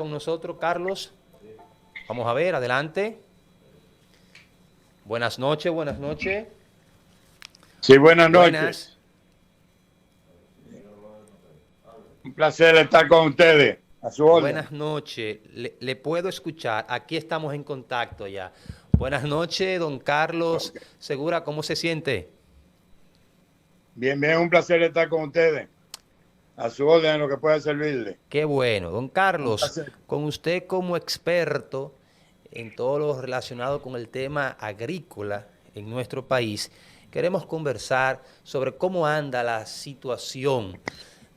con nosotros, Carlos. Vamos a ver, adelante. Buenas noches, buenas noches. Sí, buenas noches. Buenas. Un placer estar con ustedes. A su orden. Buenas noches. Le puedo escuchar. Aquí estamos en contacto ya. Buenas noches, don Carlos Segura. ¿Cómo se siente? Bien, bien, un placer estar con ustedes. A su orden, en lo que pueda servirle. Qué bueno. Don Un Carlos, placer. con usted como experto en todo lo relacionado con el tema agrícola en nuestro país, queremos conversar sobre cómo anda la situación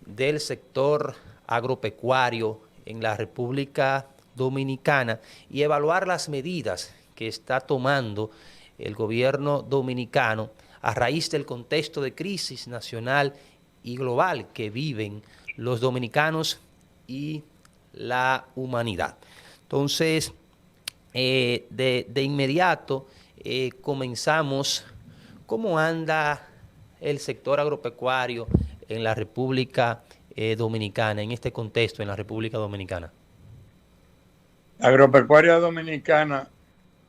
del sector agropecuario en la República Dominicana y evaluar las medidas que está tomando el gobierno dominicano a raíz del contexto de crisis nacional y global que viven los dominicanos y la humanidad. Entonces, de inmediato comenzamos. ¿Cómo anda el sector agropecuario en la República Dominicana, en este contexto en la República Dominicana? La agropecuaria dominicana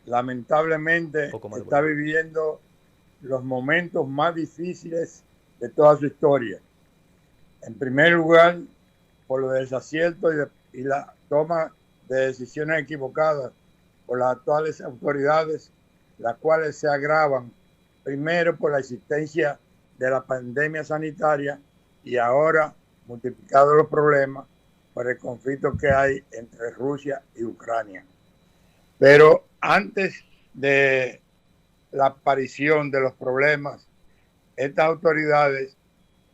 lamentablemente está viviendo los momentos más difíciles de toda su historia. En primer lugar, por los desaciertos y la toma de decisiones equivocadas por las actuales autoridades, las cuales se agravan primero por la existencia de la pandemia sanitaria y ahora, multiplicados los problemas, por el conflicto que hay entre Rusia y Ucrania. Pero antes de la aparición de los problemas, estas autoridades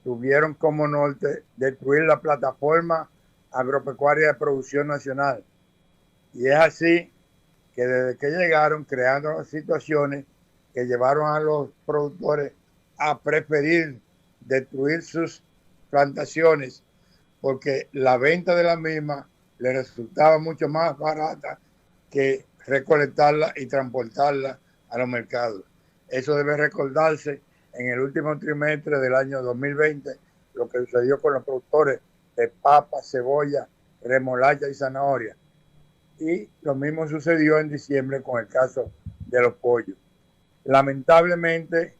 tuvieron como norte destruir la plataforma agropecuaria de producción nacional. Y es así que desde que llegaron creando situaciones que llevaron a los productores a preferir destruir sus plantaciones porque la venta de la misma les resultaba mucho más barata que recolectarla y transportarla a los mercados. Eso debe recordarse en el último trimestre del año 2020, lo que sucedió con los productores de papa, cebolla, remolacha y zanahoria. Y lo mismo sucedió en diciembre con el caso de los pollos. Lamentablemente,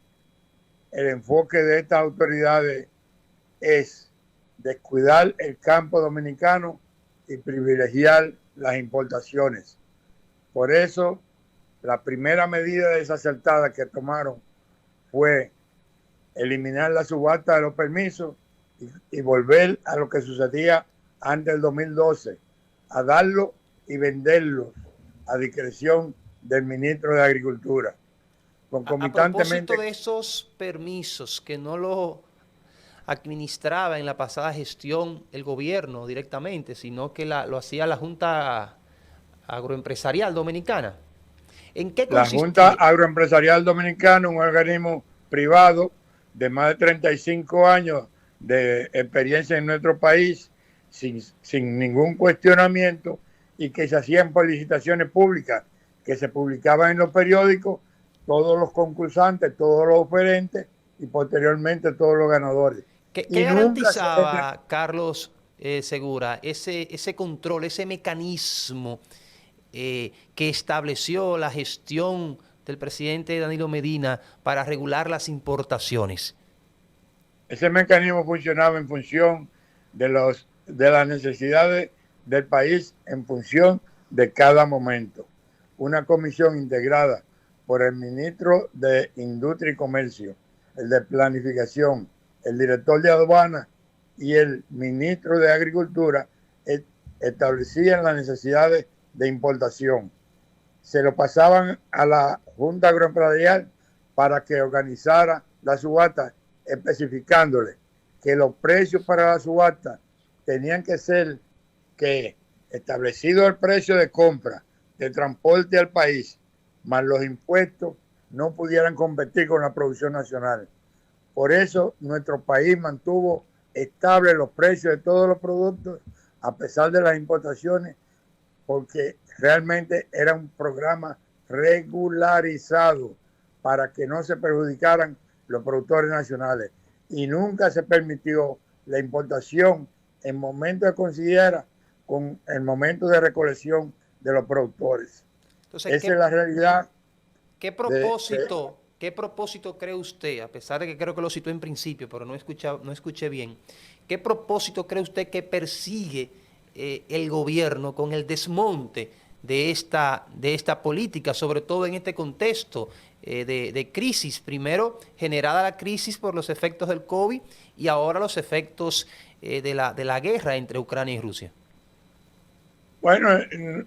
el enfoque de estas autoridades es descuidar el campo dominicano y privilegiar las importaciones. Por eso, la primera medida desacertada que tomaron fue eliminar la subasta de los permisos y volver a lo que sucedía antes del 2012, a darlo y venderlos a discreción del ministro de Agricultura. Concomitantemente, a propósito de esos permisos que no lo administraba en la pasada gestión el gobierno directamente, sino que lo hacía la Junta Agroempresarial Dominicana. ¿En qué consistía? La Junta Agroempresarial Dominicana, un organismo privado de más de 35 años de experiencia en nuestro país, sin ningún cuestionamiento, y que se hacían por licitaciones públicas, que se publicaban en los periódicos, todos los concursantes, todos los oferentes y posteriormente todos los ganadores. ¿Qué garantizaba, Carlos Segura, ese control, ese mecanismo que estableció la gestión del presidente Danilo Medina para regular las importaciones? Ese mecanismo funcionaba en función de las necesidades del país, en función de cada momento. Una comisión integrada por el ministro de Industria y Comercio, el de Planificación, el director de Aduana y el ministro de Agricultura establecían las necesidades de importación. Se lo pasaban a la Junta Agroempresarial para que organizara la subasta, especificándole que los precios para la subasta tenían que ser que establecido el precio de compra, de transporte al país, más los impuestos, no pudieran competir con la producción nacional. Por eso nuestro país mantuvo estables los precios de todos los productos a pesar de las importaciones, porque realmente era un programa regularizado para que no se perjudicaran los productores nacionales. Y nunca se permitió la importación en momentos que considera con el momento de recolección de los productores. Entonces, esa es la realidad. ¿Qué propósito cree usted, a pesar de que creo que lo citó en principio, pero no escuché bien, qué propósito cree usted que persigue el gobierno con el desmonte de esta política, sobre todo en este contexto de crisis? Primero, generada la crisis por los efectos del COVID y ahora los efectos de la guerra entre Ucrania y Rusia. Bueno,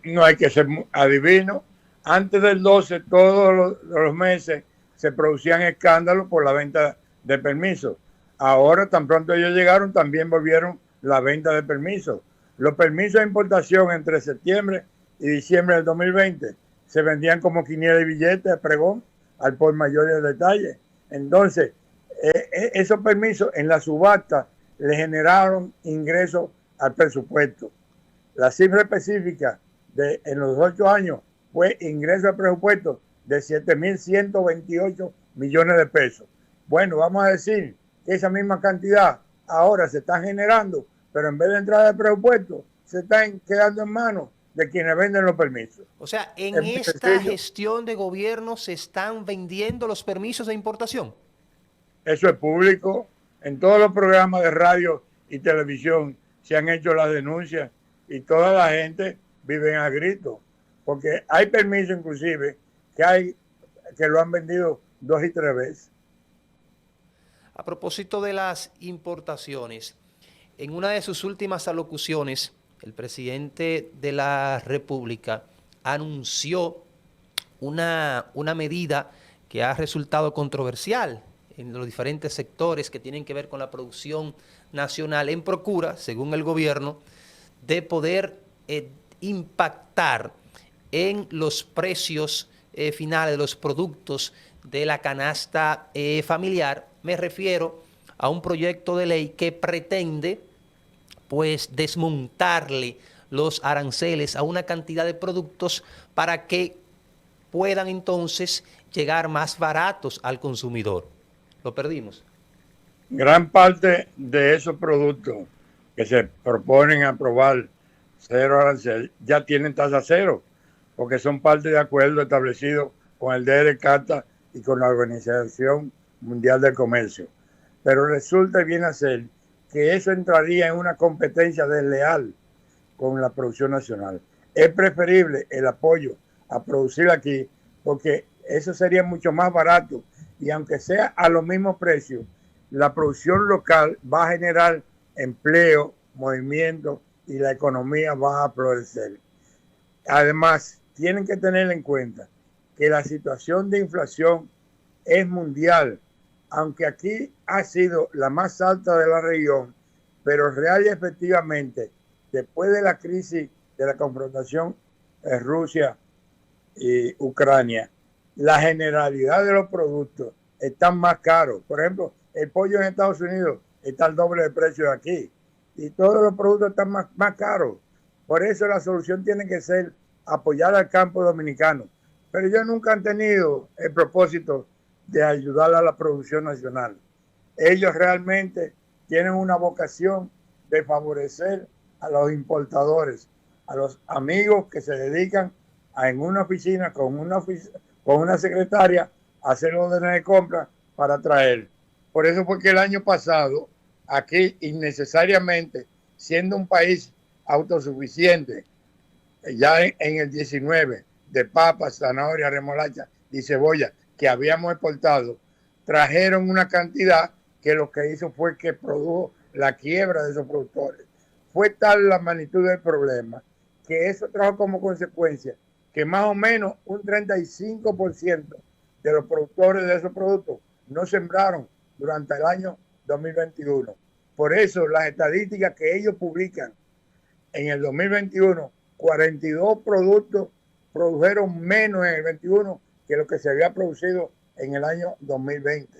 no hay que ser adivino. Antes del 12, todos los meses se producían escándalos por la venta de permisos. Ahora, tan pronto ellos llegaron, también volvieron la venta de permisos. Los permisos de importación entre septiembre y diciembre del 2020 se vendían como quiniela y billetes de pregón al por mayor de detalle. Entonces, esos permisos en la subasta le generaron ingresos al presupuesto. La cifra específica en los 8 años fue ingreso al presupuesto de 7.128 millones de pesos. Bueno, vamos a decir que esa misma cantidad ahora se está generando, pero en vez de entrar al presupuesto, se están quedando en manos de quienes venden los permisos. O sea, en esta gestión de gobierno se están vendiendo los permisos de importación. Eso es público. En todos los programas de radio y televisión se han hecho las denuncias y toda la gente vive a grito, porque hay permisos inclusive que lo han vendido 2 y 3 veces. A propósito de las importaciones, en una de sus últimas alocuciones, el presidente de la República anunció una medida que ha resultado controversial en los diferentes sectores que tienen que ver con la producción nacional, en procura, según el gobierno, de poder impactar en los precios finales de los productos de la canasta familiar. Me refiero a un proyecto de ley que pretende pues desmontarle los aranceles a una cantidad de productos para que puedan entonces llegar más baratos al consumidor. Lo perdimos. Gran parte de esos productos que se proponen aprobar cero arancel ya tienen tasa cero, porque son parte de acuerdo establecido con el DRCATA y con la Organización Mundial del Comercio. Pero resulta y viene a ser que eso entraría en una competencia desleal con la producción nacional. Es preferible el apoyo a producir aquí, porque eso sería mucho más barato y aunque sea a los mismos precios, la producción local va a generar empleo, movimiento y la economía va a florecer. Además, tienen que tener en cuenta que la situación de inflación es mundial, aunque aquí ha sido la más alta de la región, pero real y efectivamente, después de la crisis de la confrontación en Rusia y Ucrania, la generalidad de los productos están más caros. Por ejemplo, el pollo en Estados Unidos está al doble de precio de aquí y todos los productos están más caros. Por eso la solución tiene que ser apoyar al campo dominicano. Pero ellos nunca han tenido el propósito de ayudar a la producción nacional. Ellos realmente tienen una vocación de favorecer a los importadores, a los amigos que se dedican en una oficina con una secretaria a hacer órdenes de compra para traer. Por eso fue que el año pasado, aquí innecesariamente, siendo un país autosuficiente, ya en el 19, de papas, zanahoria, remolacha y cebolla que habíamos exportado, trajeron una cantidad que lo que hizo fue que produjo la quiebra de esos productores. Fue tal la magnitud del problema que eso trajo como consecuencia que más o menos un 35% de los productores de esos productos no sembraron durante el año 2021. Por eso las estadísticas que ellos publican en el 2021, 42 productos produjeron menos en el 21 que lo que se había producido en el año 2020.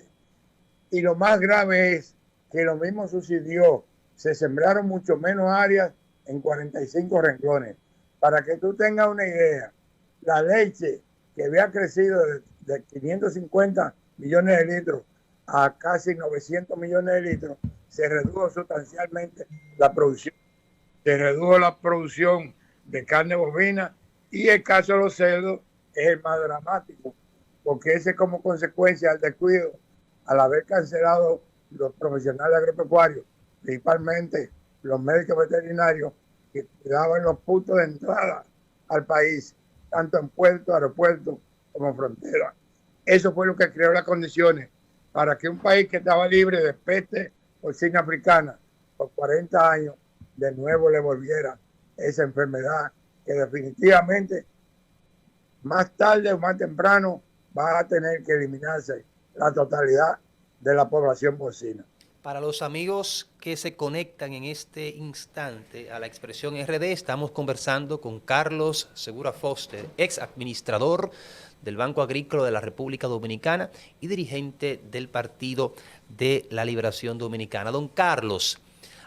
Y lo más grave es que lo mismo sucedió. Se sembraron mucho menos áreas en 45 renglones. Para que tú tengas una idea, la leche que había crecido de 550 millones de litros a casi 900 millones de litros, se redujo sustancialmente la producción se redujo la producción de carne bovina, y el caso de los cerdos es el más dramático, porque ese es como consecuencia del descuido al haber cancelado los profesionales agropecuarios, principalmente los médicos veterinarios que cuidaban los puntos de entrada al país, tanto en puertos, aeropuertos como fronteras. Eso fue lo que creó las condiciones para que un país que estaba libre de peste porcina africana por 40 años, de nuevo le volviera esa enfermedad que definitivamente más tarde o más temprano va a tener que eliminarse la totalidad de la población porcina. Para los amigos que se conectan en este instante a la expresión RD, estamos conversando con Carlos Segura Foster, ex administrador del Banco Agrícola de la República Dominicana y dirigente del Partido de la Liberación Dominicana. Don Carlos,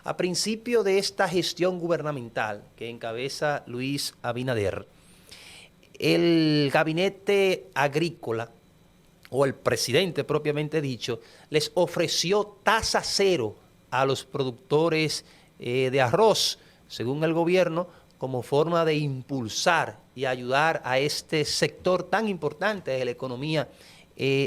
a principio de esta gestión gubernamental que encabeza Luis Abinader, el gabinete agrícola, o el presidente propiamente dicho, les ofreció tasa cero a los productores de arroz, según el gobierno, como forma de impulsar y ayudar a este sector tan importante de la economía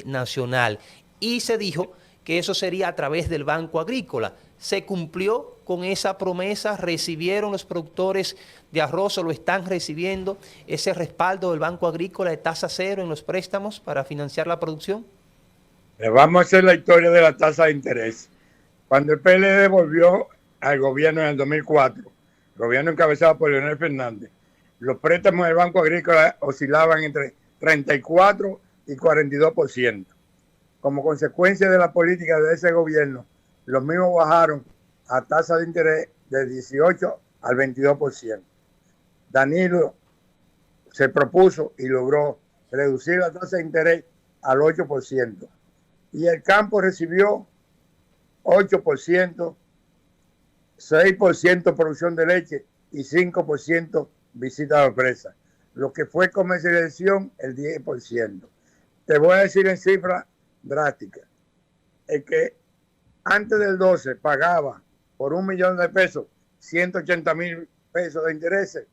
nacional. Y se dijo que eso sería a través del Banco Agrícola. ¿Se cumplió con esa promesa? ¿Recibieron los productores de arroz o lo están recibiendo ese respaldo del Banco Agrícola de tasa cero en los préstamos para financiar la producción? Vamos a hacer la historia de la tasa de interés. Cuando el PLD volvió al gobierno en el 2004, el gobierno encabezado por Leonel Fernández, los préstamos del Banco Agrícola oscilaban entre 34 y 42%. Como consecuencia de la política de ese gobierno, los mismos bajaron a tasa de interés de 18 al 22%. Danilo se propuso y logró reducir la tasa de interés al 8%. Y el campo recibió 8%, 6% producción de leche y 5% visita de presa. Lo que fue comercialización, el 10%. Te voy a decir en cifras drásticas. El que antes del 12 pagaba por $1 millón de pesos 180,000 pesos de intereses,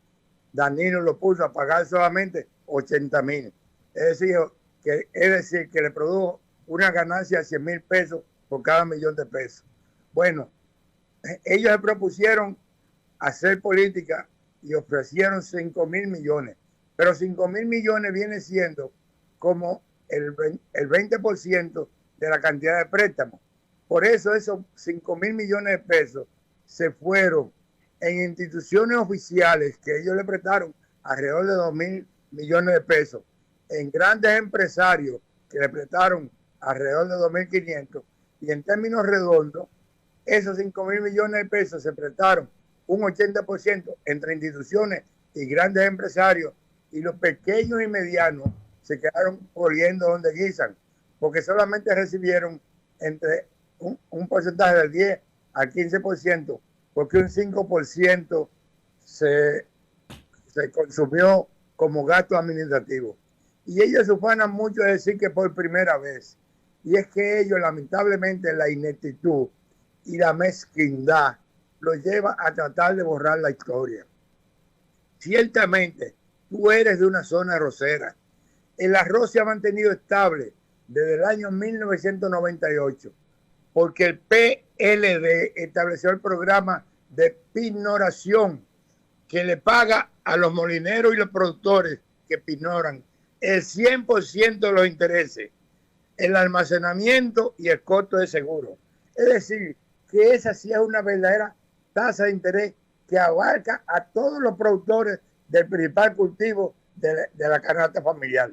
Danilo lo puso a pagar solamente 80,000. Es decir, que le produjo una ganancia de 100,000 pesos por cada $1 millón de pesos. Bueno, ellos se propusieron hacer política y ofrecieron 5,000 millones, pero 5,000 millones viene siendo como el 20% de la cantidad de préstamos. Por eso esos 5,000 millones de pesos se fueron en instituciones oficiales que ellos le prestaron alrededor de 2,000 millones de pesos, en grandes empresarios que le prestaron alrededor de 2,500, y en términos redondos, esos 5,000 millones de pesos se prestaron un 80% entre instituciones y grandes empresarios, y los pequeños y medianos se quedaron oliendo donde guisan, porque solamente recibieron entre un porcentaje del 10 al 15%, porque un 5% se consumió como gasto administrativo. Y ellos se ufanan mucho de decir que por primera vez. Y es que ellos, lamentablemente, la ineptitud y la mezquindad los lleva a tratar de borrar la historia. Ciertamente, tú eres de una zona arrocera. El arroz se ha mantenido estable desde el año 1998, porque el PLD estableció el programa de pignoración que le paga a los molineros y los productores que pignoran el 100% de los intereses, el almacenamiento y el costo de seguro. Es decir, que esa sí es una verdadera tasa de interés que abarca a todos los productores del principal cultivo de la canasta familiar.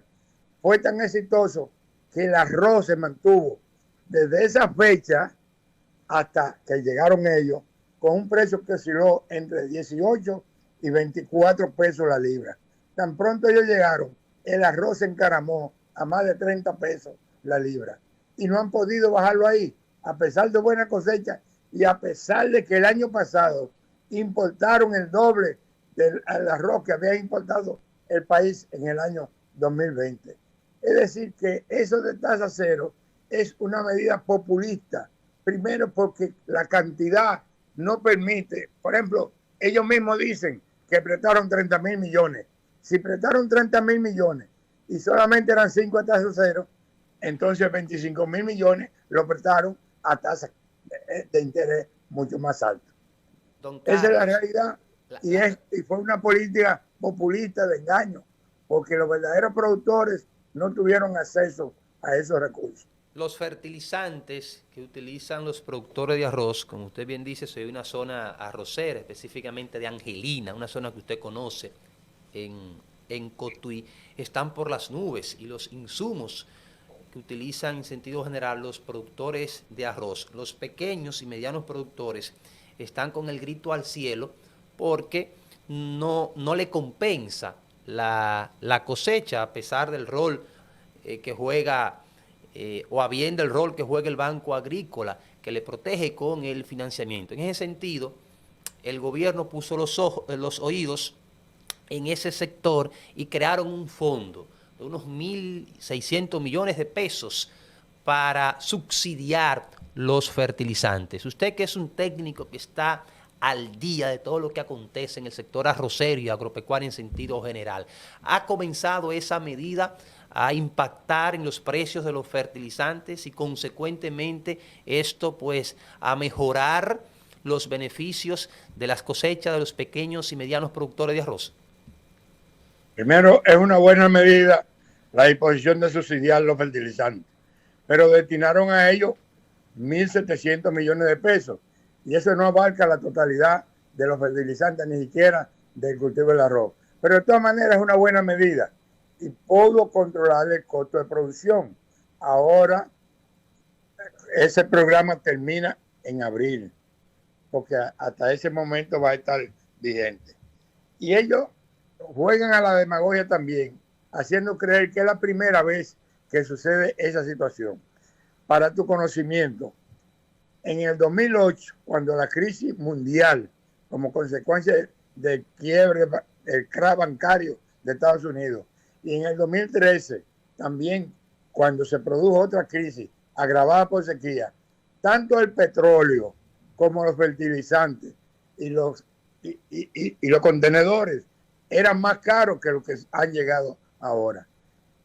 Fue tan exitoso que el arroz se mantuvo desde esa fecha hasta que llegaron ellos con un precio que osciló entre 18 y 24 pesos la libra. Tan pronto ellos llegaron, el arroz se encaramó a más de 30 pesos la libra. Y no han podido bajarlo ahí, a pesar de buena cosecha y a pesar de que el año pasado importaron el doble del arroz que había importado el país en el año 2020. Es decir, que eso de tasa cero es una medida populista. Primero porque la cantidad no permite. Por ejemplo, ellos mismos dicen que prestaron 30.000 millones. Si prestaron 30.000 millones y solamente eran 5 a tasa cero, entonces 25.000 millones lo prestaron a tasas de interés mucho más altas. Esa es la realidad y fue una política populista de engaño, porque los verdaderos productores no tuvieron acceso a esos recursos. Los fertilizantes que utilizan los productores de arroz, como usted bien dice, soy una zona arrocera, específicamente de Angelina, una zona que usted conoce en Cotuí, están por las nubes, y los insumos que utilizan en sentido general los productores de arroz, los pequeños y medianos productores, están con el grito al cielo porque no le compensa la cosecha, a pesar del rol que juega o habiendo el rol que juega el Banco Agrícola, que le protege con el financiamiento. En ese sentido, el gobierno puso los oídos en ese sector y crearon un fondo de unos 1.600 millones de pesos para subsidiar los fertilizantes. Usted, que es un técnico que está al día de todo lo que acontece en el sector arrocero y agropecuario en sentido general, ¿ha comenzado esa medida a impactar en los precios de los fertilizantes y consecuentemente esto pues a mejorar los beneficios de las cosechas de los pequeños y medianos productores de arroz? Primero, es una buena medida la disposición de subsidiar los fertilizantes, pero destinaron a ellos 1.700 millones de pesos y eso no abarca la totalidad de los fertilizantes, ni siquiera del cultivo del arroz. Pero de todas maneras es una buena medida y pudo controlar el costo de producción. Ahora ese programa termina en abril, porque hasta ese momento va a estar vigente. Y ellos juegan a la demagogia también, haciendo creer que es la primera vez que sucede esa situación. Para tu conocimiento, en el 2008, cuando la crisis mundial, como consecuencia del quiebre, el crash bancario de Estados Unidos, y en el 2013, también cuando se produjo otra crisis agravada por sequía, tanto el petróleo como los fertilizantes y los contenedores eran más caros que los que han llegado ahora.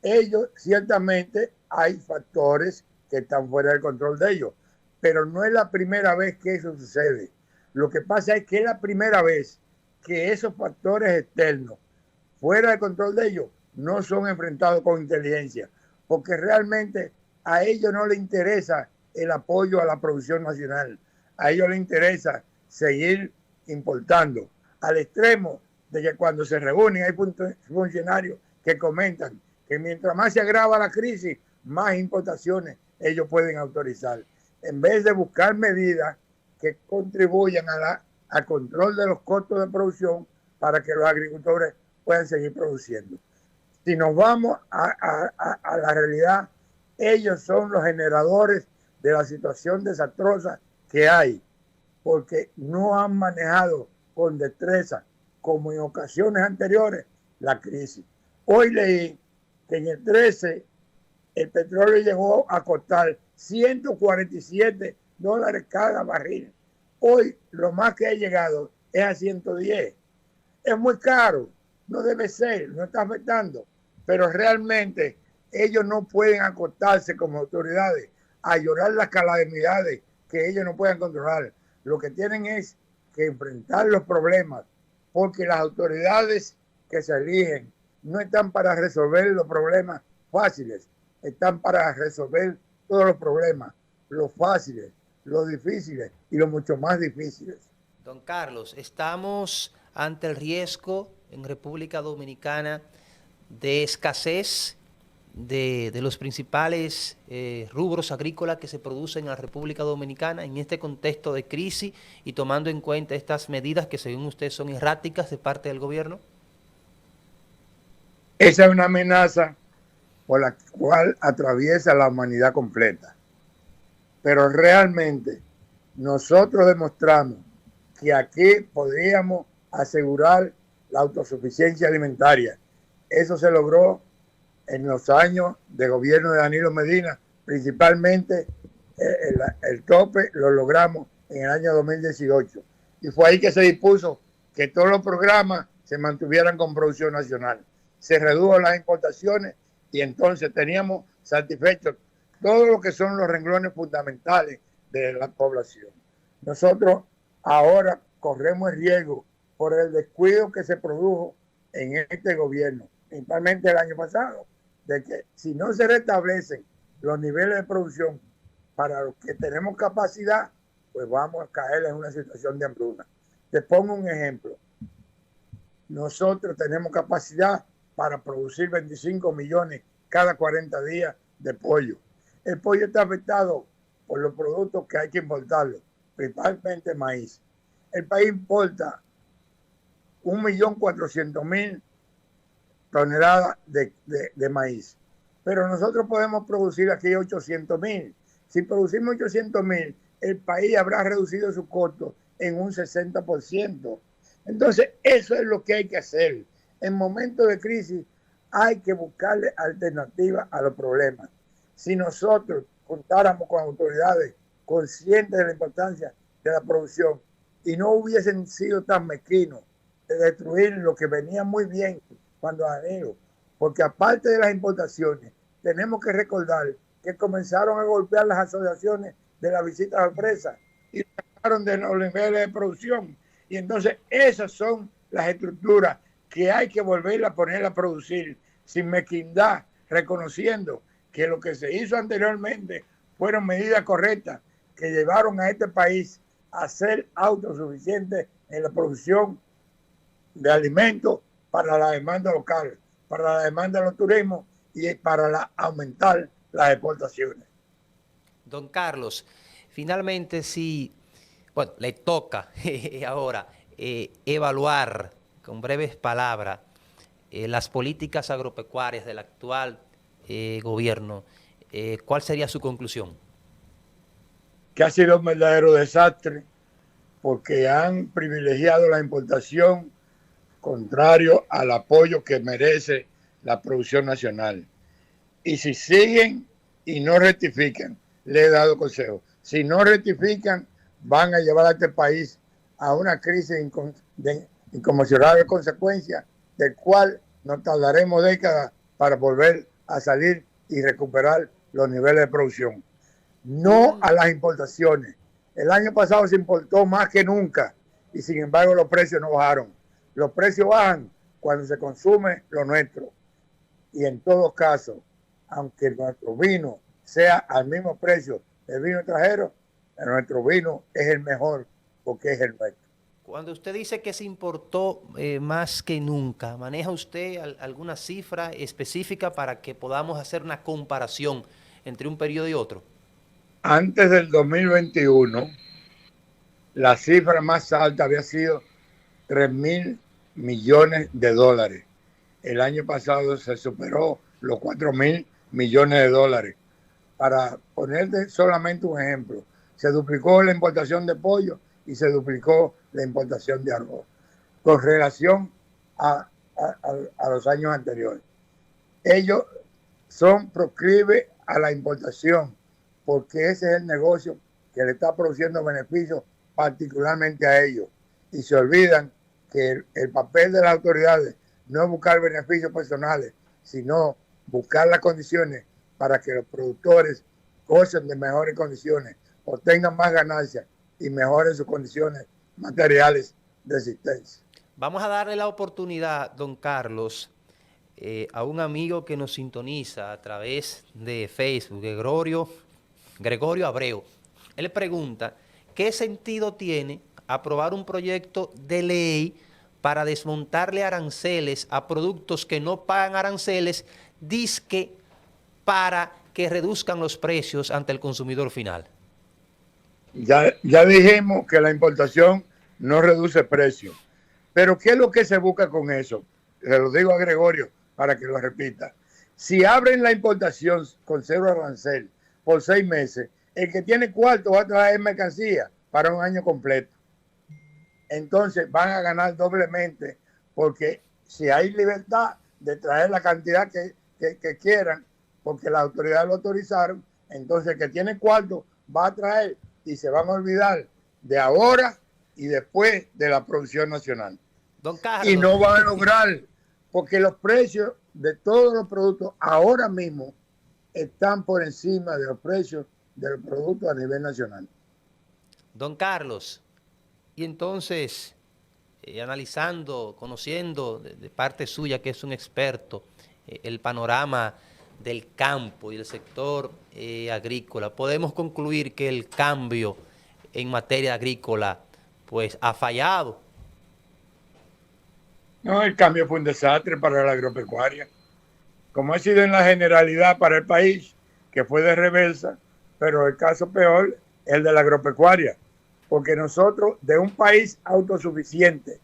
Ellos, ciertamente, hay factores que están fuera del control de ellos, pero no es la primera vez que eso sucede. Lo que pasa es que es la primera vez que esos factores externos, fuera del control de ellos, no son enfrentados con inteligencia, porque realmente a ellos no les interesa el apoyo a la producción nacional, a ellos les interesa seguir importando, al extremo de que cuando se reúnen hay funcionarios que comentan que mientras más se agrava la crisis, más importaciones ellos pueden autorizar, en vez de buscar medidas que contribuyan al control de los costos de producción para que los agricultores puedan seguir produciendo. Si nos vamos a la realidad, ellos son los generadores de la situación desastrosa que hay, porque no han manejado con destreza, como en ocasiones anteriores, la crisis. Hoy leí que en el 13 el petróleo llegó a costar $147 cada barril. Hoy lo más que ha llegado es a 110. Es muy caro, no debe ser, no está afectando, pero realmente ellos no pueden acostarse como autoridades a llorar las calamidades que ellos no puedan controlar. Lo que tienen es que enfrentar los problemas, porque las autoridades que se eligen no están para resolver los problemas fáciles, están para resolver todos los problemas, los fáciles, los difíciles y los mucho más difíciles. Don Carlos, estamos ante el riesgo en República Dominicana de escasez de los principales rubros agrícolas que se producen en la República Dominicana en este contexto de crisis y tomando en cuenta estas medidas que según usted son erráticas de parte del gobierno. Esa es una amenaza por la cual atraviesa la humanidad completa. Pero realmente nosotros demostramos que aquí podríamos asegurar la autosuficiencia alimentaria. Eso se logró en los años de gobierno de Danilo Medina, principalmente el tope lo logramos en el año 2018. Y fue ahí que se dispuso que todos los programas se mantuvieran con producción nacional. Se redujo las importaciones y entonces teníamos satisfechos todo lo que son los renglones fundamentales de la población. Nosotros ahora corremos el riesgo por el descuido que se produjo en este gobierno, principalmente el año pasado, de que si no se restablecen los niveles de producción para los que tenemos capacidad, pues vamos a caer en una situación de hambruna. Te pongo un ejemplo. Nosotros tenemos capacidad para producir 25 millones cada 40 días de pollo. El pollo está afectado por los productos que hay que importarlo, principalmente maíz. El país importa 1.400.000 toneladas de maíz, pero nosotros podemos producir aquí 800.000. Si producimos 800.000, el país habrá reducido su costo en un 60%. Entonces, eso es lo que hay que hacer. En momentos de crisis hay que buscarle alternativas a los problemas. Si nosotros contáramos con autoridades conscientes de la importancia de la producción y no hubiesen sido tan mezquinos de destruir lo que venía muy bien cuando Danilo, porque aparte de las importaciones, tenemos que recordar que comenzaron a golpear las asociaciones de la visita sorpresa y sacaron de los niveles de producción. Y entonces esas son las estructuras que hay que volver a poner a producir sin mezquindad, reconociendo que lo que se hizo anteriormente fueron medidas correctas que llevaron a este país a ser autosuficiente en la producción de alimentos para la demanda local, para la demanda de los turismos y para aumentar las exportaciones. Don Carlos, finalmente sí, bueno, le toca ahora evaluar con breves palabras las políticas agropecuarias del actual gobierno. ¿Cuál sería su conclusión? Que ha sido un verdadero desastre porque han privilegiado la importación contrario al apoyo que merece la producción nacional. Y si siguen y no rectifican, le he dado consejo, si no rectifican, van a llevar a este país a una crisis de inconmensurable consecuencia, del cual nos tardaremos décadas para volver a salir y recuperar los niveles de producción. No a las importaciones. El año pasado se importó más que nunca y sin embargo los precios no bajaron. Los precios bajan cuando se consume lo nuestro. Y en todo caso, aunque nuestro vino sea al mismo precio del vino extranjero, nuestro vino es el mejor porque es el nuestro. Cuando usted dice que se importó más que nunca, ¿maneja usted alguna cifra específica para que podamos hacer una comparación entre un periodo y otro? Antes del 2021, la cifra más alta había sido 3.000 millones de dólares. El año pasado se superó los 4.000 millones de dólares. Para ponerte solamente un ejemplo, se duplicó la importación de pollo y se duplicó la importación de arroz con relación a los años anteriores. Ellos son proclives a la importación porque ese es el negocio que le está produciendo beneficios particularmente a ellos. Y se olvidan que el papel de las autoridades no es buscar beneficios personales, sino buscar las condiciones para que los productores gocen de mejores condiciones, obtengan más ganancias y mejoren sus condiciones materiales de existencia. Vamos a darle la oportunidad, don Carlos, a un amigo que nos sintoniza a través de Facebook, Gregorio Abreu. Él pregunta, ¿qué sentido tiene aprobar un proyecto de ley para desmontarle aranceles a productos que no pagan aranceles, dizque para que reduzcan los precios ante el consumidor final? Ya dijimos que la importación no reduce precios. Pero ¿qué es lo que se busca con eso? Se lo digo a Gregorio para que lo repita. Si abren la importación con cero arancel por 6 meses, el que tiene cuarto va a traer mercancía para un año completo. Entonces van a ganar doblemente porque si hay libertad de traer la cantidad que quieran, porque las autoridades lo autorizaron, entonces el que tiene cuarto va a traer y se van a olvidar de ahora y después de la producción nacional. Don Carlos. Y no va a lograr, porque los precios de todos los productos ahora mismo están por encima de los precios de los productos a nivel nacional. Don Carlos, y entonces, analizando, conociendo de parte suya, que es un experto, el panorama del campo y el sector agrícola, podemos concluir que el cambio en materia agrícola pues ha fallado. No, el cambio fue un desastre para la agropecuaria, como ha sido en la generalidad para el país, que fue de reversa, pero el caso peor es el de la agropecuaria, porque nosotros, de un país autosuficiente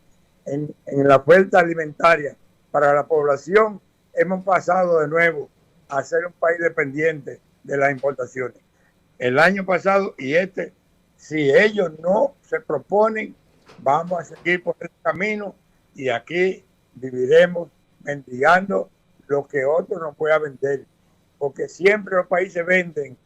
en la oferta alimentaria para la población, hemos pasado de nuevo a ser un país dependiente de las importaciones. El año pasado y si ellos no se proponen, vamos a seguir por este camino y aquí viviremos mendigando lo que otro no pueda vender, porque siempre los países venden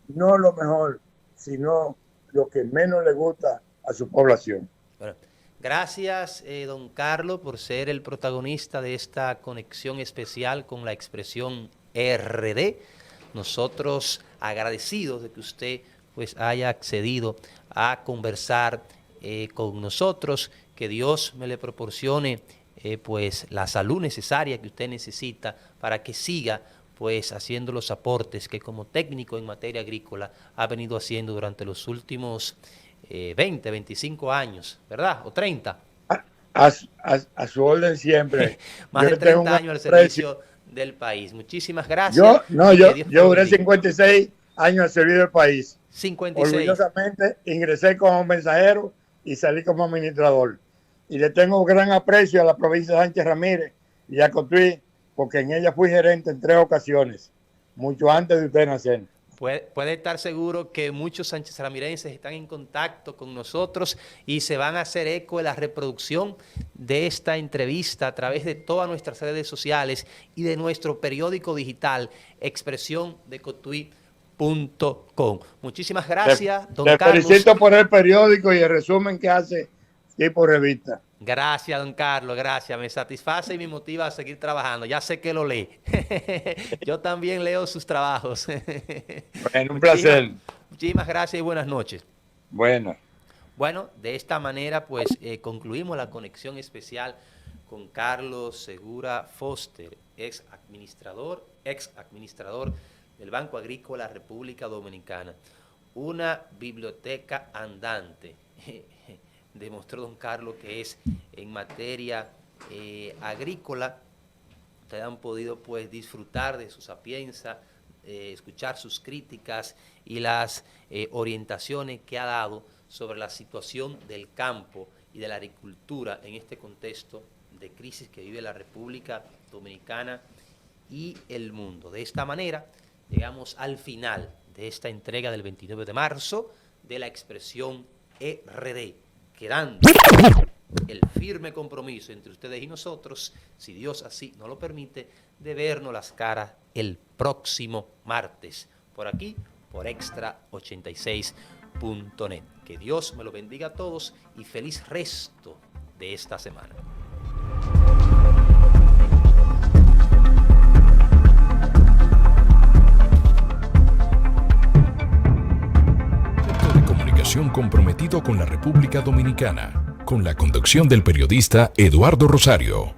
no lo mejor, sino lo que menos le gusta a su población. Bueno, gracias, don Carlos, por ser el protagonista de esta conexión especial con la expresión RD. Nosotros agradecidos de que usted pues haya accedido a conversar con nosotros, que Dios me le proporcione pues la salud necesaria que usted necesita para que siga pues haciendo los aportes que como técnico en materia agrícola ha venido haciendo durante los últimos 20, 25 años, ¿verdad? ¿O 30? A su orden siempre. Más de 30 años al servicio del país. Muchísimas gracias. Yo duré 56 años al servicio del país. 56. Orgullosamente ingresé como mensajero y salí como administrador. Y le tengo gran aprecio a la provincia de Sánchez Ramírez y a Cotuí, porque en ella fui gerente en 3 ocasiones, mucho antes de usted nacer. Puede estar seguro que muchos sánchez ramirenses están en contacto con nosotros y se van a hacer eco de la reproducción de esta entrevista a través de todas nuestras redes sociales y de nuestro periódico digital expresiondecotuí.com. Muchísimas gracias, don Carlos. Te felicito por el periódico y el resumen que hace tipo revista. Gracias, don Carlos, gracias. Me satisface y me motiva a seguir trabajando. Ya sé que lo lee. Yo también leo sus trabajos. Bueno, un placer. Muchísimas gracias y buenas noches. Bueno, de esta manera pues concluimos la conexión especial con Carlos Segura Foster, ex administrador del Banco Agrícola República Dominicana. Una biblioteca andante. Demostró don Carlos que es en materia agrícola. Ustedes han podido pues disfrutar de su sapienza, escuchar sus críticas y las orientaciones que ha dado sobre la situación del campo y de la agricultura en este contexto de crisis que vive la República Dominicana y el mundo. De esta manera llegamos al final de esta entrega del 29 de marzo de la expresión RD, quedando el firme compromiso entre ustedes y nosotros, si Dios así nos lo permite, de vernos las caras el próximo martes, por aquí, por Extra 86.net. Que Dios me lo bendiga a todos y feliz resto de esta semana. Comprometido con la República Dominicana, con la conducción del periodista Eduardo Rosario.